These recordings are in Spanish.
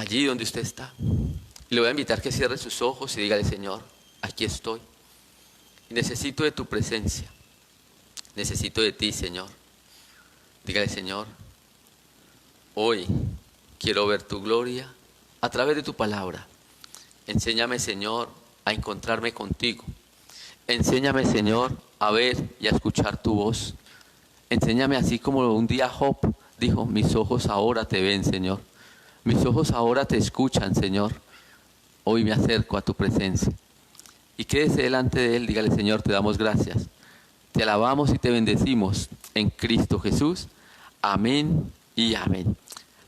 allí donde usted está. Y le voy a invitar a que cierre sus ojos y dígale: Señor, aquí estoy. Y necesito de tu presencia. Necesito de ti, Señor. Dígale: Señor, hoy quiero ver tu gloria a través de tu palabra. Enséñame, Señor, a encontrarme contigo. Enséñame, Señor, a ver y a escuchar tu voz. Enséñame, así como un día Job dijo: mis ojos ahora te ven, Señor. Mis ojos ahora te escuchan, Señor. Hoy me acerco a tu presencia. Y quédese delante de Él, dígale: Señor, te damos gracias. Te alabamos y te bendecimos en Cristo Jesús. Amén y amén.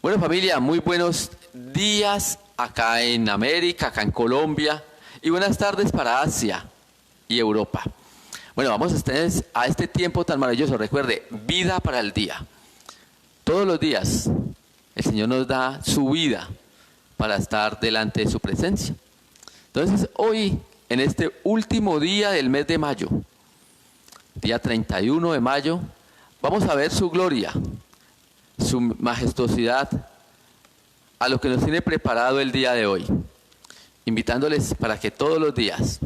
Bueno, familia, muy buenos días acá en América, acá en Colombia. Y buenas tardes para Asia y Europa. Bueno, vamos a este tiempo tan maravilloso. Recuerde, vida para el día. Todos los días el Señor nos da su vida para estar delante de su presencia. Entonces, hoy, en este último día del mes de mayo, día 31 de mayo, vamos a ver su gloria, su majestuosidad, a lo que nos tiene preparado el día de hoy, invitándoles para que todos los días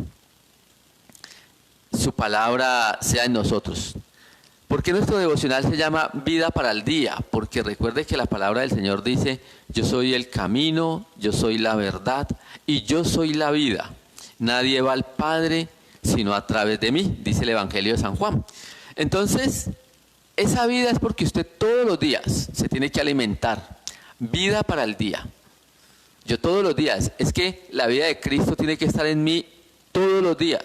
su palabra sea en nosotros. ¿Por qué nuestro devocional se llama Vida para el Día? Porque recuerde que la palabra del Señor dice: yo soy el camino, yo soy la verdad y yo soy la vida. Nadie va al Padre sino a través de mí, dice el Evangelio de San Juan. Entonces, esa vida es porque usted todos los días se tiene que alimentar. Vida para el día. Yo todos los días. Es que la vida de Cristo tiene que estar en mí todos los días.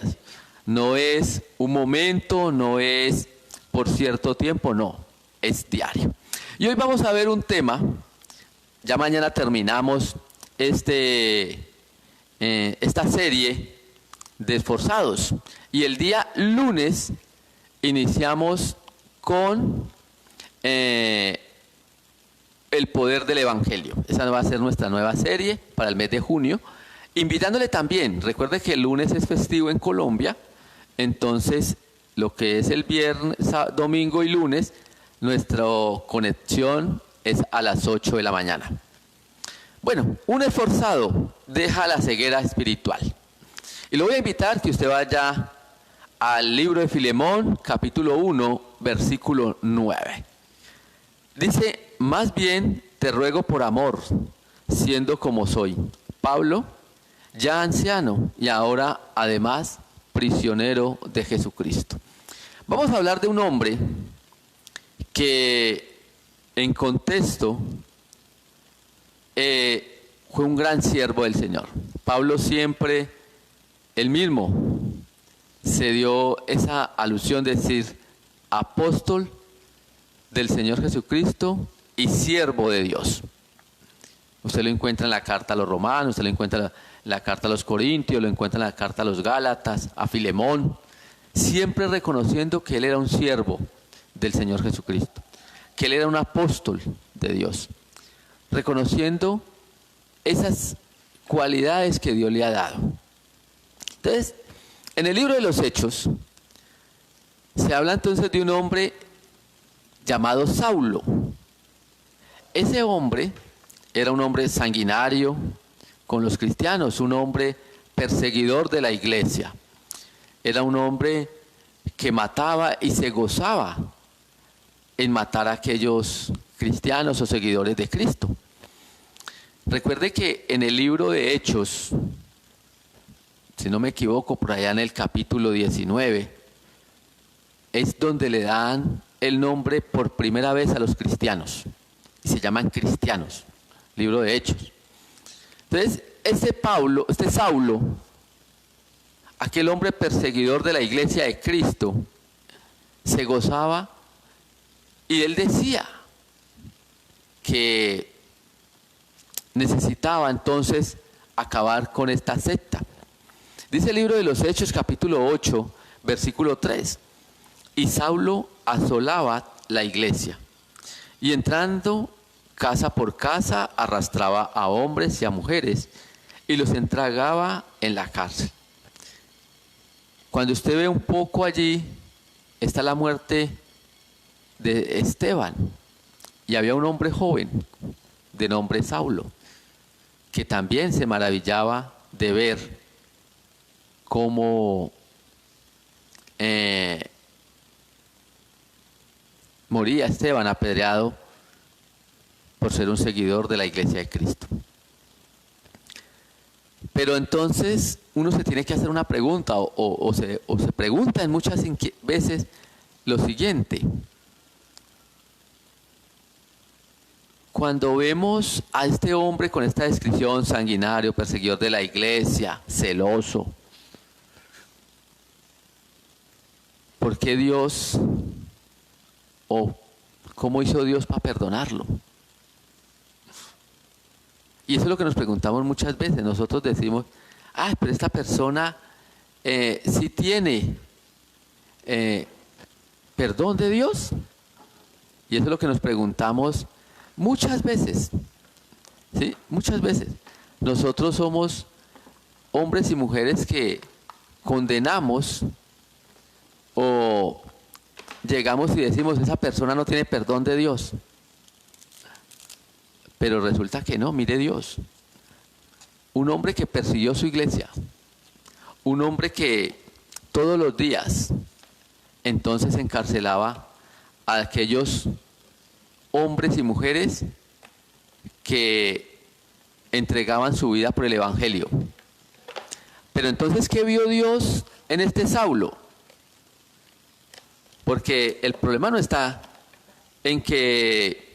No es un momento, no es por cierto tiempo, no, es diario. Y hoy vamos a ver un tema. Ya mañana terminamos esta serie de esforzados. Y el día lunes iniciamos con el poder del Evangelio. Esa va a ser nuestra nueva serie para el mes de junio. Invitándole también, recuerde que el lunes es festivo en Colombia, entonces lo que es el viernes, domingo y lunes, nuestra conexión es a las 8 de la mañana. Bueno, un esforzado deja la ceguera espiritual. Y lo voy a invitar que usted vaya al libro de Filemón, capítulo 1, versículo 9. Dice: más bien te ruego por amor, siendo como soy, Pablo, ya anciano y ahora además prisionero de Jesucristo. Vamos a hablar de un hombre que en contexto fue un gran siervo del Señor. Pablo siempre, él mismo, se dio esa alusión de decir apóstol del Señor Jesucristo y siervo de Dios. Usted lo encuentra en la carta a los romanos, usted lo encuentra en la carta a los corintios, lo encuentra en la carta a los gálatas, a Filemón, siempre reconociendo que él era un siervo del Señor Jesucristo, que él era un apóstol de Dios, reconociendo esas cualidades que Dios le ha dado. Entonces, en el libro de los Hechos, se habla entonces de un hombre llamado Saulo. Ese hombre era un hombre sanguinario con los cristianos, un hombre perseguidor de la iglesia. Era un hombre que mataba y se gozaba en matar a aquellos cristianos o seguidores de Cristo. Recuerde que en el libro de Hechos, si no me equivoco, por allá en el capítulo 19, es donde le dan el nombre por primera vez a los cristianos. Y se llaman cristianos, libro de Hechos. Entonces, este Saulo, aquel hombre perseguidor de la iglesia de Cristo, se gozaba y él decía que necesitaba entonces acabar con esta secta. Dice el libro de los Hechos, capítulo 8, versículo 3. Y Saulo asolaba la iglesia, y entrando casa por casa arrastraba a hombres y a mujeres y los entregaba en la cárcel. Cuando usted ve un poco allí, está la muerte de Esteban, y había un hombre joven de nombre Saulo. que también se maravillaba de ver cómo moría Esteban apedreado por ser un seguidor de la Iglesia de Cristo. Pero entonces uno se tiene que hacer una pregunta o se pregunta en muchas veces lo siguiente. Cuando vemos a este hombre con esta descripción, sanguinario, perseguidor de la iglesia, celoso, ¿por qué Dios o cómo hizo Dios para perdonarlo? Y eso es lo que nos preguntamos muchas veces. Nosotros decimos, pero esta persona sí tiene perdón de Dios. Y eso es lo que nos preguntamos muchas veces. ¿Sí? Muchas veces. Nosotros somos hombres y mujeres que condenamos o llegamos y decimos, esa persona no tiene perdón de Dios. Pero resulta que no, mire Dios. Un hombre que persiguió su iglesia. Un hombre que todos los días entonces encarcelaba a aquellos hombres y mujeres que entregaban su vida por el Evangelio. Pero entonces, ¿qué vio Dios en este Saulo? Porque el problema no está en que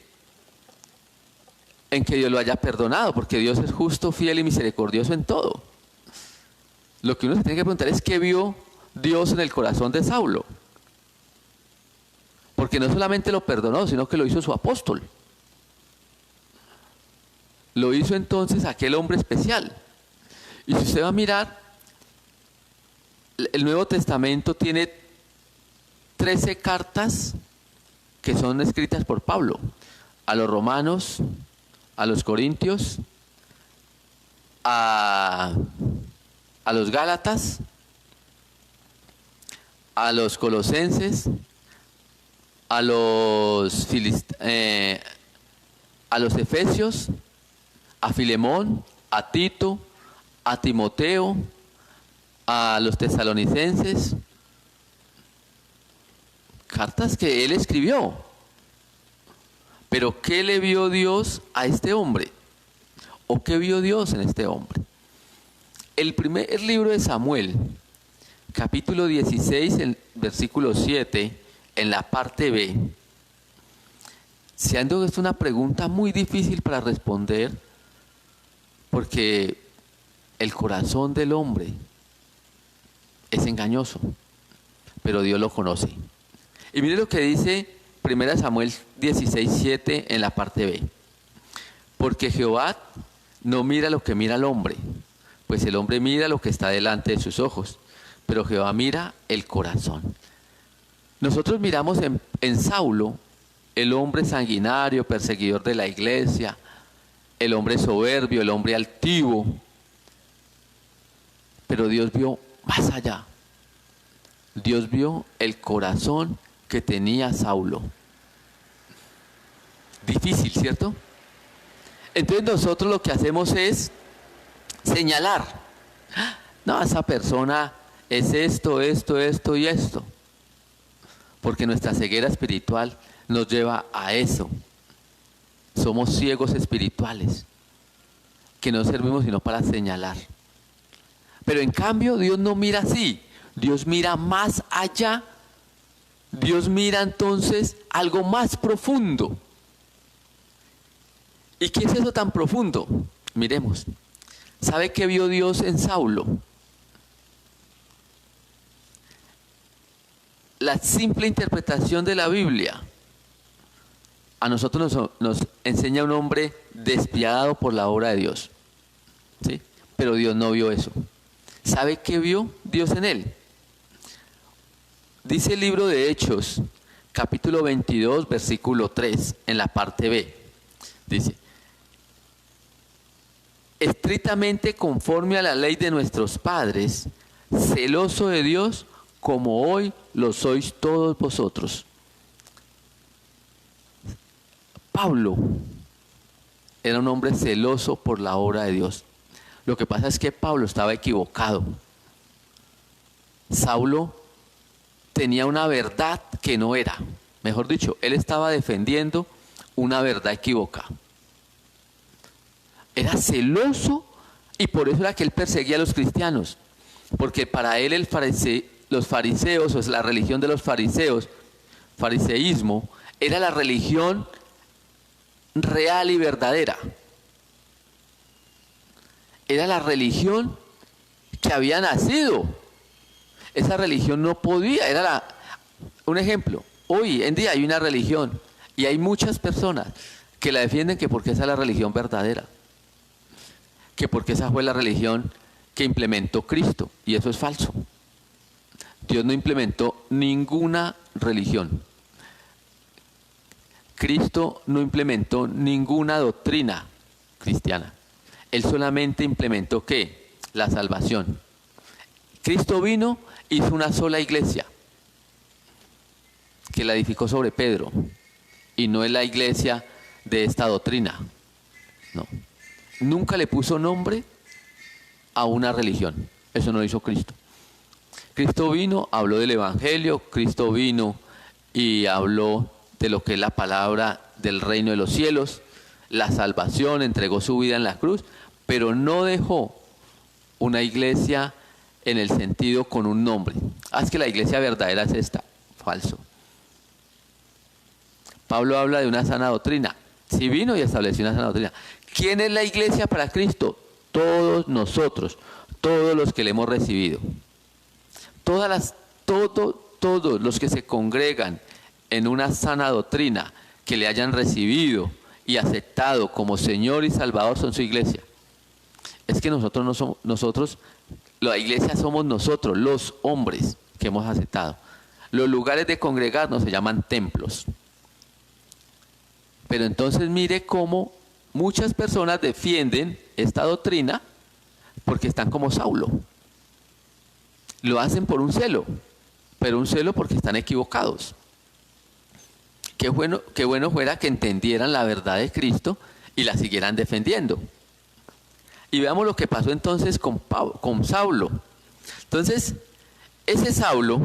Dios lo haya perdonado, porque Dios es justo, fiel y misericordioso en todo. Lo que uno se tiene que preguntar es qué vio Dios en el corazón de Saulo. Porque no solamente lo perdonó, sino que lo hizo su apóstol. Lo hizo entonces aquel hombre especial. Y si usted va a mirar, el Nuevo Testamento tiene 13 cartas que son escritas por Pablo a los romanos, a los corintios, a los gálatas, a los colosenses, a los efesios, a Filemón, a Tito, a Timoteo, a los tesalonicenses. Cartas que él escribió. Pero ¿qué le vio Dios a este hombre? ¿O qué vio Dios en este hombre? El primer libro de Samuel, capítulo 16, el versículo 7, en la parte B, siendo esto una pregunta muy difícil para responder, porque el corazón del hombre es engañoso, pero Dios lo conoce. Y mire lo que dice 1 Samuel 16, 7 en la parte B. Porque Jehová no mira lo que mira el hombre, pues el hombre mira lo que está delante de sus ojos, pero Jehová mira el corazón. Nosotros miramos en Saulo, el hombre sanguinario, perseguidor de la iglesia, el hombre soberbio, el hombre altivo, pero Dios vio más allá. Dios vio el corazón que tenía Saulo. Difícil, ¿cierto? Entonces nosotros lo que hacemos es señalar. No, esa persona es esto, esto, esto y esto. Porque nuestra ceguera espiritual nos lleva a eso. Somos ciegos espirituales, que no servimos sino para señalar. Pero en cambio Dios no mira así. Dios mira más allá. Dios mira entonces algo más profundo. ¿Y qué es eso tan profundo? Miremos. ¿Sabe qué vio Dios en Saulo? La simple interpretación de la Biblia a nosotros nos enseña un hombre despiadado por la obra de Dios. ¿Sí? Pero Dios no vio eso. ¿Sabe qué vio Dios en él? Dice el libro de Hechos, capítulo 22, versículo 3, en la parte B. Dice, estrictamente conforme a la ley de nuestros padres, celoso de Dios, como hoy lo sois todos vosotros. Pablo, era un hombre celoso por la obra de Dios. Lo que pasa es que Pablo estaba equivocado. Saulo tenía una verdad que no era. Mejor dicho, él estaba defendiendo una verdad equivocada. Era celoso y por eso era que él perseguía a los cristianos. Porque para él los fariseos, o sea, la religión de los fariseos, fariseísmo, era la religión real y verdadera. Era la religión que había nacido. Esa religión no podía, un ejemplo, hoy en día hay una religión y hay muchas personas que la defienden que porque esa es la religión verdadera, que porque esa fue la religión que implementó Cristo, y eso es falso. Dios no implementó ninguna religión. Cristo no implementó ninguna doctrina cristiana. Él solamente implementó ¿qué? La salvación. Cristo vino, hizo una sola iglesia que la edificó sobre Pedro, y no es la iglesia de esta doctrina. No. Nunca le puso nombre a una religión. Eso no lo hizo Cristo. Cristo vino, habló del Evangelio, Cristo vino y habló de lo que es la palabra del reino de los cielos, la salvación, entregó su vida en la cruz, pero no dejó una iglesia en el sentido con un nombre. Es que la iglesia verdadera es esta. Falso. Pablo habla de una sana doctrina. Sí vino y estableció una sana doctrina. ¿Quién es la iglesia para Cristo? Todos nosotros, todos los que le hemos recibido. Todos los que se congregan en una sana doctrina, que le hayan recibido y aceptado como Señor y Salvador, son su iglesia. Es que nosotros no somos, la iglesia somos nosotros, los hombres que hemos aceptado. Los lugares de congregarnos se llaman templos. Pero entonces mire cómo muchas personas defienden esta doctrina porque están como Saulo. Lo hacen por un celo, pero un celo porque están equivocados. Qué bueno fuera que entendieran la verdad de Cristo y la siguieran defendiendo. Y veamos lo que pasó entonces con Saulo. Entonces, ese Saulo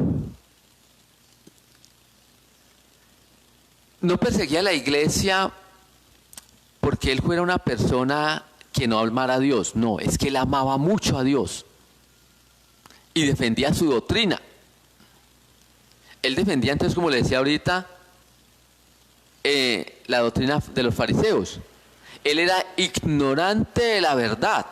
no perseguía a la iglesia porque él fuera una persona que no amara a Dios. No, es que él amaba mucho a Dios y defendía su doctrina. Él defendía entonces, como le decía ahorita, la doctrina de los fariseos. Él era ignorante de la verdad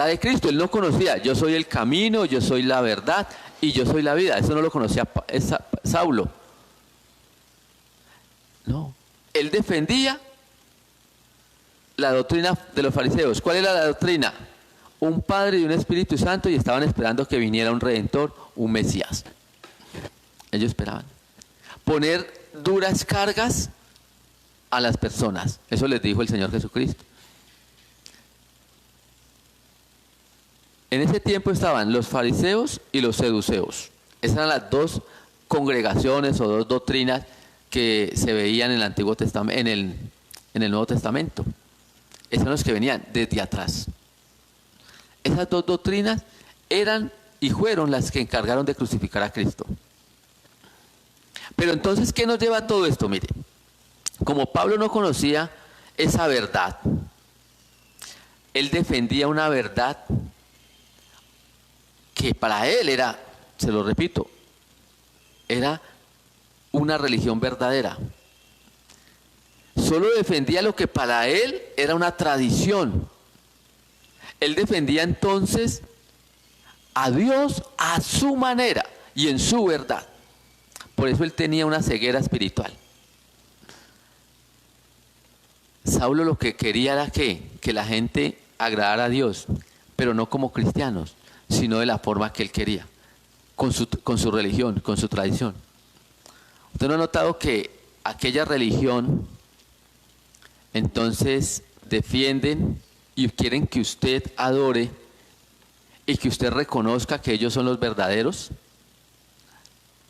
de Cristo. Él no conocía, yo soy el camino, yo soy la verdad y yo soy la vida. Eso no lo conocía Saulo. No, él defendía la doctrina de los fariseos. ¿Cuál era la doctrina? Un Padre y un Espíritu Santo, y estaban esperando que viniera un Redentor, un Mesías. Ellos esperaban. Poner duras cargas a las personas. Eso les dijo el Señor Jesucristo. En ese tiempo estaban los fariseos y los seduceos. Esas eran las dos congregaciones o dos doctrinas que se veían en el Antiguo Testamento, en el Nuevo Testamento. Esos son los que venían desde atrás. Esas dos doctrinas eran y fueron las que encargaron de crucificar a Cristo. Pero entonces, ¿qué nos lleva a todo esto? Mire, como Pablo no conocía esa verdad, él defendía una verdad que para él era, se lo repito, era una religión verdadera. Solo defendía lo que para él era una tradición. Él defendía entonces a Dios a su manera y en su verdad. Por eso él tenía una ceguera espiritual. Saulo lo que quería era que la gente agradara a Dios, pero no como cristianos, sino de la forma que él quería, con su religión, con su tradición. ¿Usted no ha notado que aquella religión entonces defienden y quieren que usted adore y que usted reconozca que ellos son los verdaderos?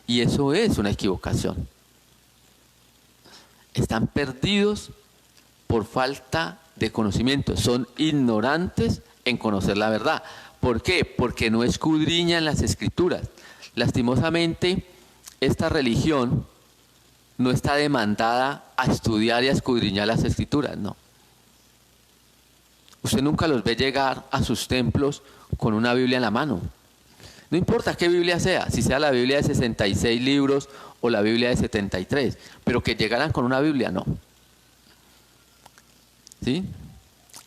Y eso es una equivocación. están perdidos por falta de conocimiento, son ignorantes en conocer la verdad. ¿Por qué? Porque no escudriñan las Escrituras. Lastimosamente, esta religión no está demandada a estudiar y a escudriñar las Escrituras, no. Usted nunca los ve llegar a sus templos con una Biblia en la mano. No importa qué Biblia sea, si sea la Biblia de 66 libros o la Biblia de 73, pero que llegaran con una Biblia, no. ¿Sí?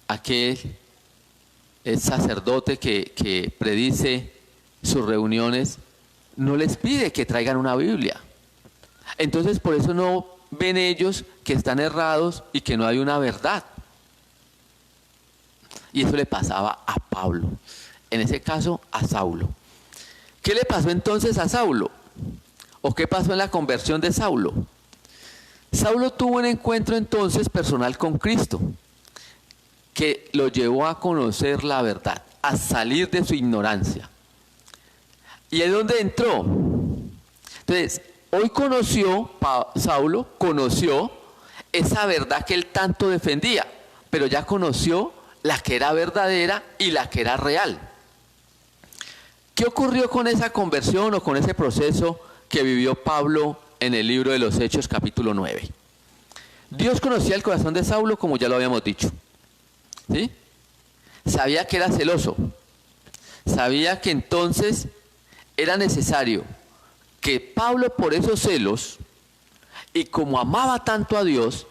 Aquel sacerdote que predice sus reuniones no les pide que traigan una Biblia. Entonces por eso no ven ellos que están errados y que no hay una verdad. Y eso le pasaba a Pablo, en ese caso a Saulo. ¿Qué le pasó entonces a Saulo? ¿O qué pasó en la conversión de Saulo? Saulo tuvo un encuentro entonces personal con Cristo, que lo llevó a conocer la verdad, a salir de su ignorancia. ¿Y es donde entró? Entonces, hoy Saulo conoció esa verdad que él tanto defendía, pero ya conoció la que era verdadera y la que era real. ¿Qué ocurrió con esa conversión o con ese proceso que vivió Pablo en el libro de los Hechos, capítulo 9? Dios conocía el corazón de Saulo, como ya lo habíamos dicho. ¿Sí? Sabía que era celoso. Sabía que entonces era necesario que Pablo, por esos celos, y como amaba tanto a Dios,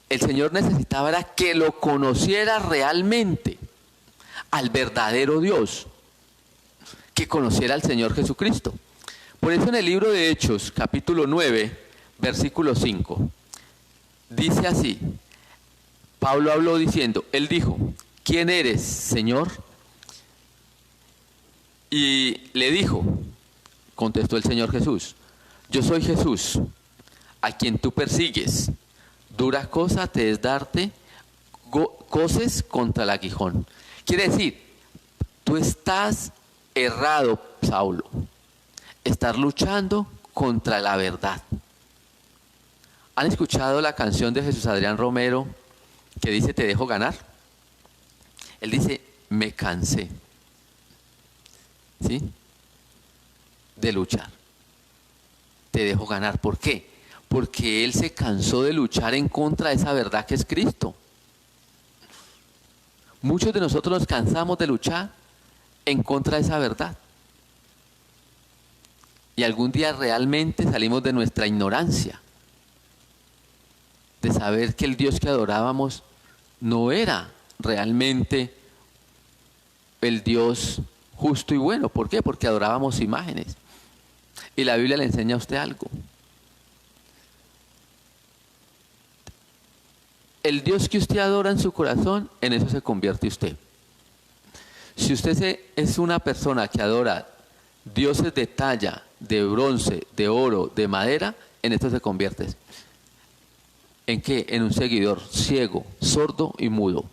el Señor necesitaba era que lo conociera realmente, al verdadero Dios, que conociera al Señor Jesucristo. Por eso en el libro de Hechos, capítulo 9, versículo 5, dice así, Pablo habló diciendo, él dijo, ¿quién eres, Señor? Y le dijo, contestó el Señor Jesús, yo soy Jesús, a quien tú persigues. Dura cosa te es darte coces contra el aguijón. Quiere decir, tú estás errado, Saulo. Estás luchando contra la verdad. ¿Han escuchado la canción de Jesús Adrián Romero que dice, te dejo ganar? Él dice, me cansé, ¿sí?, de luchar. Te dejo ganar. ¿Por qué? Porque él se cansó de luchar en contra de esa verdad que es Cristo. Muchos de nosotros nos cansamos de luchar en contra de esa verdad. Y algún día realmente salimos de nuestra ignorancia, de saber que el Dios que adorábamos no era realmente el Dios justo y bueno. ¿Por qué? Porque adorábamos imágenes. Y la Biblia le enseña a usted algo. El Dios que usted adora en su corazón, en eso se convierte usted. Si usted es una persona que adora dioses de talla, de bronce, de oro, de madera, en esto se convierte. ¿En qué? En un seguidor ciego, sordo y mudo.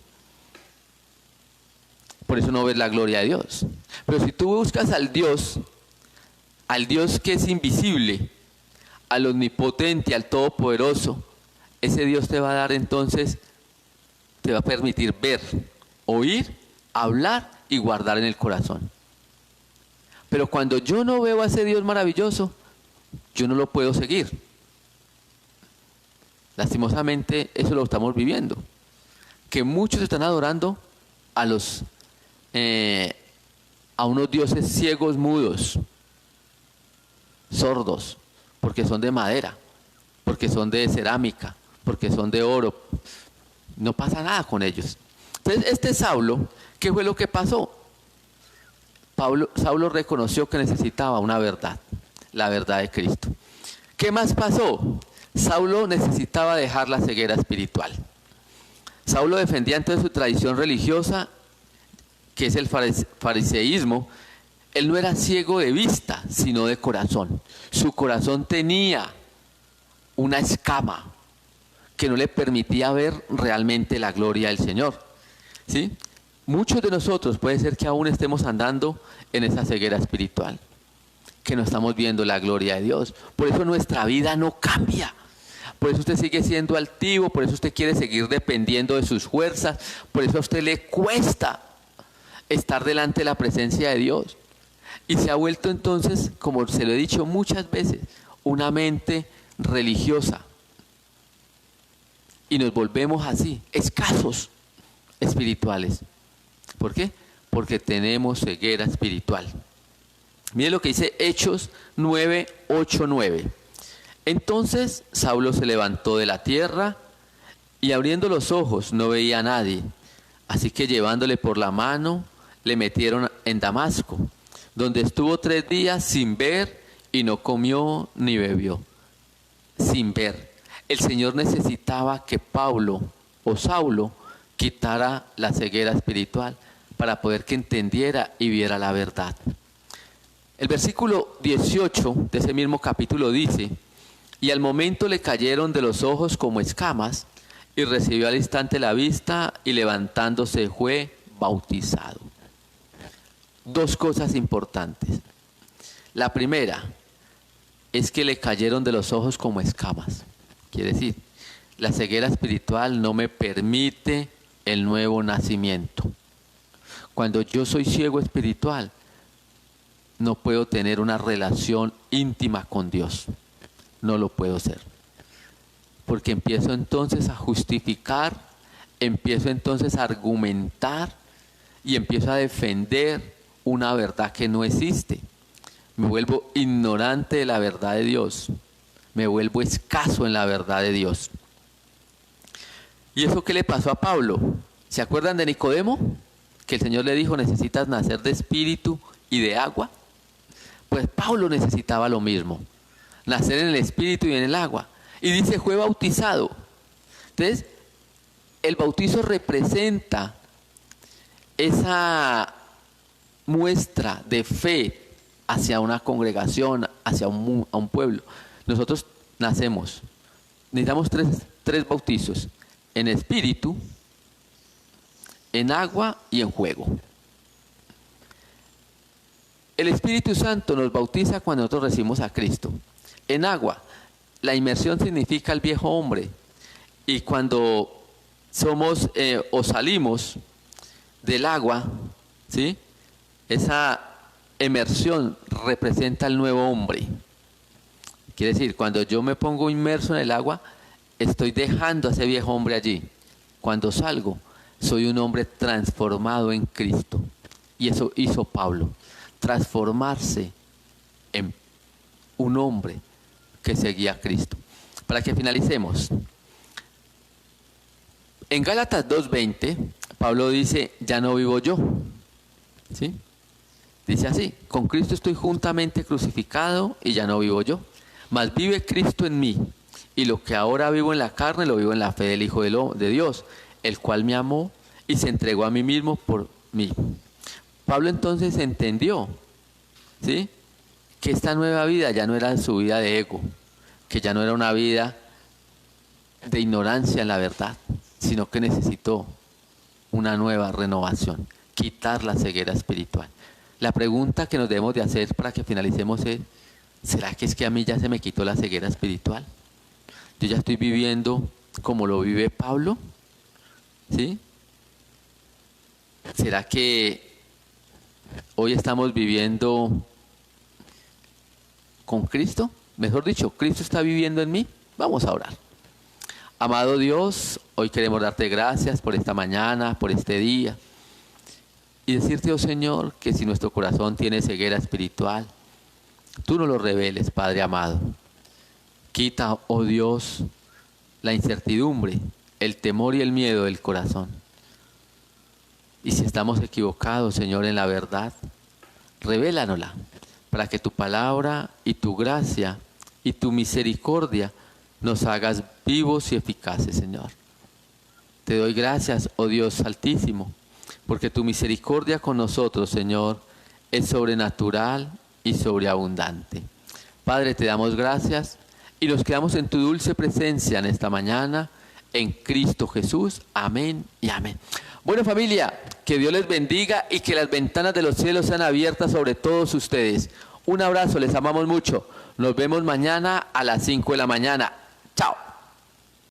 Por eso no ves la gloria de Dios. Pero si tú buscas al Dios que es invisible, al omnipotente, al todopoderoso, ese Dios te va a dar entonces, te va a permitir ver, oír, hablar y guardar en el corazón. Pero cuando yo no veo a ese Dios maravilloso, yo no lo puedo seguir. Lastimosamente eso lo estamos viviendo, que muchos están adorando a unos dioses ciegos, mudos, sordos, porque son de madera, porque son de cerámica, porque son de oro. No pasa nada con ellos. Entonces este Saulo, ¿qué fue lo que pasó? Saulo reconoció que necesitaba una verdad, la verdad de Cristo. ¿Qué más pasó? Saulo necesitaba dejar la ceguera espiritual. Saulo defendía entonces su tradición religiosa, que es el fariseísmo. Él no era ciego de vista, sino de corazón. Su corazón tenía una escama que no le permitía ver realmente la gloria del Señor. ¿Sí? Muchos de nosotros puede ser que aún estemos andando en esa ceguera espiritual, que no estamos viendo la gloria de Dios. Por eso nuestra vida no cambia, Por eso usted sigue siendo altivo, por eso usted quiere seguir dependiendo de sus fuerzas, por eso a usted le cuesta estar delante de la presencia de Dios. Y se ha vuelto entonces, como se lo he dicho muchas veces, una mente religiosa. Y nos volvemos así, escasos espirituales. ¿Por qué? Porque tenemos ceguera espiritual. Miren lo que dice Hechos 9, 8, 9. Entonces Saulo se levantó de la tierra y abriendo los ojos no veía a nadie. Así que llevándole por la mano le metieron en Damasco, donde estuvo 3 días sin ver y no comió ni bebió. Sin ver. El Señor necesitaba que Pablo o Saulo quitara la ceguera espiritual para poder que entendiera y viera la verdad. El versículo 18 de ese mismo capítulo dice: y al momento le cayeron de los ojos como escamas, y recibió al instante la vista, y levantándose fue bautizado. 2 cosas importantes. La primera es que le cayeron de los ojos como escamas. Quiere decir, la ceguera espiritual no me permite el nuevo nacimiento. Cuando yo soy ciego espiritual, no puedo tener una relación íntima con Dios. No lo puedo hacer. Porque empiezo entonces a justificar, empiezo entonces a argumentar y empiezo a defender una verdad que no existe. Me vuelvo ignorante de la verdad de Dios. Me vuelvo escaso en la verdad de Dios. ¿Y eso qué le pasó a Pablo? ¿Se acuerdan de Nicodemo? Que el Señor le dijo: necesitas nacer de espíritu y de agua. Pues Pablo necesitaba lo mismo, nacer en el espíritu y en el agua. Y dice, fue bautizado. Entonces, el bautizo representa esa muestra de fe hacia una congregación, hacia un pueblo. Nosotros nacemos, necesitamos tres bautizos: en espíritu, en agua y en fuego. El Espíritu Santo nos bautiza cuando nosotros recibimos a Cristo. En agua, la inmersión significa el viejo hombre. Y cuando somos o salimos del agua, ¿sí?, esa inmersión representa el nuevo hombre. Quiere decir, cuando yo me pongo inmerso en el agua, estoy dejando a ese viejo hombre allí. Cuando salgo, soy un hombre transformado en Cristo. Y eso hizo Pablo, transformarse en un hombre que seguía a Cristo. Para que finalicemos, en Gálatas 2:20, Pablo dice, ya no vivo yo, ¿sí? Dice así, con Cristo estoy juntamente crucificado y ya no vivo yo, mas vive Cristo en mí, y lo que ahora vivo en la carne lo vivo en la fe del Hijo de Dios, el cual me amó y se entregó a mí mismo por mí. Pablo entonces entendió, ¿sí?, que esta nueva vida ya no era su vida de ego, que ya no era una vida de ignorancia en la verdad, sino que necesitó una nueva renovación, quitar la ceguera espiritual. La pregunta que nos debemos de hacer para que finalicemos es, ¿será que es que a mí ya se me quitó la ceguera espiritual? ¿Yo ya estoy viviendo como lo vive Pablo? ¿Sí? ¿Será que hoy estamos viviendo con Cristo? Mejor dicho, ¿Cristo está viviendo en mí? Vamos a orar. Amado Dios, hoy queremos darte gracias por esta mañana, por este día. Y decirte, oh Señor, que si nuestro corazón tiene ceguera espiritual, tú nos lo reveles, Padre amado. Quita, oh Dios, la incertidumbre, el temor y el miedo del corazón. Y si estamos equivocados, Señor, en la verdad, revélanosla, para que tu palabra y tu gracia y tu misericordia nos hagas vivos y eficaces, Señor. Te doy gracias, oh Dios altísimo, porque tu misericordia con nosotros, Señor, es sobrenatural y sobreabundante. Padre, te damos gracias y nos quedamos en tu dulce presencia en esta mañana, en Cristo Jesús. Amén y amén. Bueno, familia, que Dios les bendiga y que las ventanas de los cielos sean abiertas sobre todos ustedes. Un abrazo, les amamos mucho. Nos vemos mañana a las 5 de la mañana. Chao.